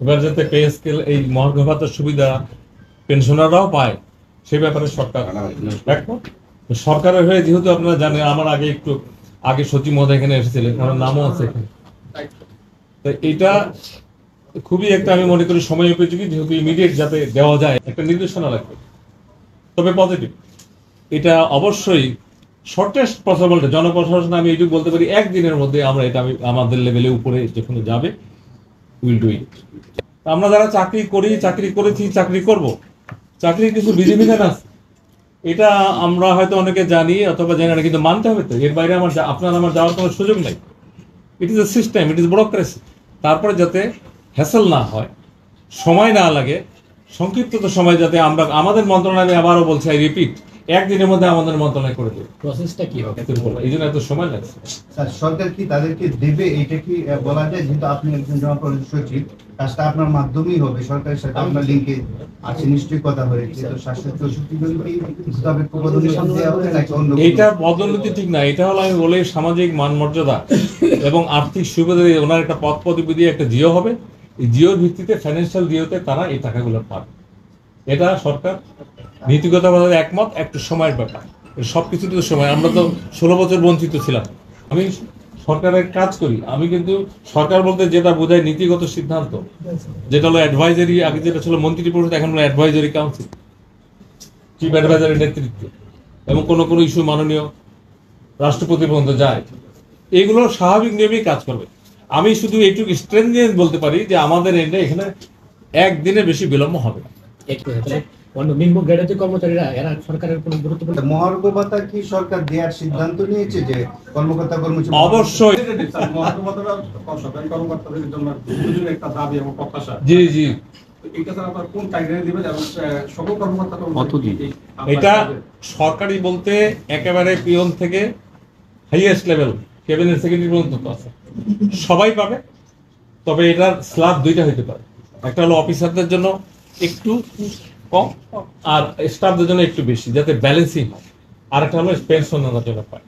এবার যাতে pay scale এই মহার্ঘ ভাতার সুবিধা পেনশনাররাও পায় সে ব্যাপারে সরকার একমত। সরকারের হয়ে যেহেতু আপনারা জানেন, আমার আগে সচিব মহোদয় এখানে এসেছিলেন, ওনার নামও আছে এখানে। তো এটা খুবই একটা আমি মনে করি সময় উপযোগী, যেহেতু ইমিডিয়েট যাতে দেওয়া যায় একটা নির্দেশনা লাগবে। তবে পজিটিভ এটা অবশ্যই শর্টেস্ট পসিবল জনপ্রশাসন, আমি এইটুকু বলতে পারি একদিনের মধ্যে আমরা এটা আমাদের লেভেলে উপরে যেখানে যাবে উইল ডু ইট। আমরা যারা চাকরি করেছি, চাকরি করব, চাকরির কিছু বিধিবিধান আছে, এটা আমরা হয়তো অনেকে জানি অথবা জানি না, কিন্তু মানতে হবে তো। এর বাইরে আপনার আমার যাওয়ার কোনো সুযোগ নেই। It is a system, it is bureaucracy. তারপরে যাতে হ্যাসেল না হয়, সময় না লাগে, সংক্ষিপ্ত সময় যাতে আমরা আমাদের মন্ত্রণালয়ে, আবারও বলছি, আই রিপিট, একদিনের মধ্যে আমাদের মন্ত্রণালয় করে দেবে। প্রসেসটা কি হবে এই জন্য এত সময় লাগছে। স্যার, সরকার কি তাদেরকে দেবে, এটা কি বলা যায়? যেহেতু আপনি একজন জনপ্রশাসন সচিব, কাজটা আপনার মাধ্যমেই হবে, সরকারের সাথে আপনার লিঙ্কে আছে নিশ্চয়ই কথা হয়েছে। তো 764 জন কি তবে পদোন্নতি দেওয়া হবে নাকি অন্য? এটা পদোন্নতি ঠিক না, এটা হলো আমি বলি সামাজিক মান মর্যাদা এবং আর্থিক সুবিধা দিয়ে ওনার একটা পদ পদবি দিয়ে একটা জিও হবে। এই জিওর ভিত্তিতে ফাইন্যান্সিয়াল জিওতে তারা এই টাকাগুলো পাবে। এটা সরকার নীতিগতভাবে একমত, একটু সময়ের ব্যাপার। সবকিছুতে তো সময়, আমরা তো 16 বছর বঞ্চিত ছিলাম। আমি সরকারের কাজ করি, আমি কিন্তু সরকার বলতে যেটা বোঝায় নীতিগত সিদ্ধান্ত, যেটা হলো অ্যাডভাইজারি, আগে যেটা ছিল মন্ত্রী পরিষদ, এখন হলো অ্যাডভাইজারি কাউন্সিল, চিফ অ্যাডভাইজারের নেতৃত্বে, এবং কোনো ইস্যু মাননীয় রাষ্ট্রপতি পর্যন্ত যায়। এগুলো স্বাভাবিক নিয়মেই কাজ করবে। আমি শুধু এইটুকু স্ট্রেঞ্জেন্স বলতে পারি যে আমাদের এখানে একদিনের বেশি বিলম্ব হবে না। নিম্ন গ্রেডের কর্মচারীরা এরা সরকারের কোনো গুরুত্বপূর্ণ মহার্ঘ ভাতা কি সরকার দেওয়ার সিদ্ধান্ত নিয়েছে যে কর্মকর্তা কর্মচারী? অবশ্যই, কর্মকর্তাদের জন্য একটা দাবি এবং প্রত্যাশা। জি জি, এটা স্যার আপনার কোন টাইমে দিবেন এবং সকল কর্মকর্তা এটা সরকারি বলতে একেবারে পিয়ন থেকে হাইয়েস্ট লেভেল ক্যাবিনেট সেক্রেটারি পর্যন্ত আছে, সবাই পাবে। তবে এটার স্ল্যাব দুইটা হইতে পারে, একটা হলো অফিসারদের জন্য একটু কম আর স্টাফদের জন্য একটু বেশি, যাতে ব্যালেন্সিং হয়। আর একটা হলো পেনশনারদের জন্য পায়।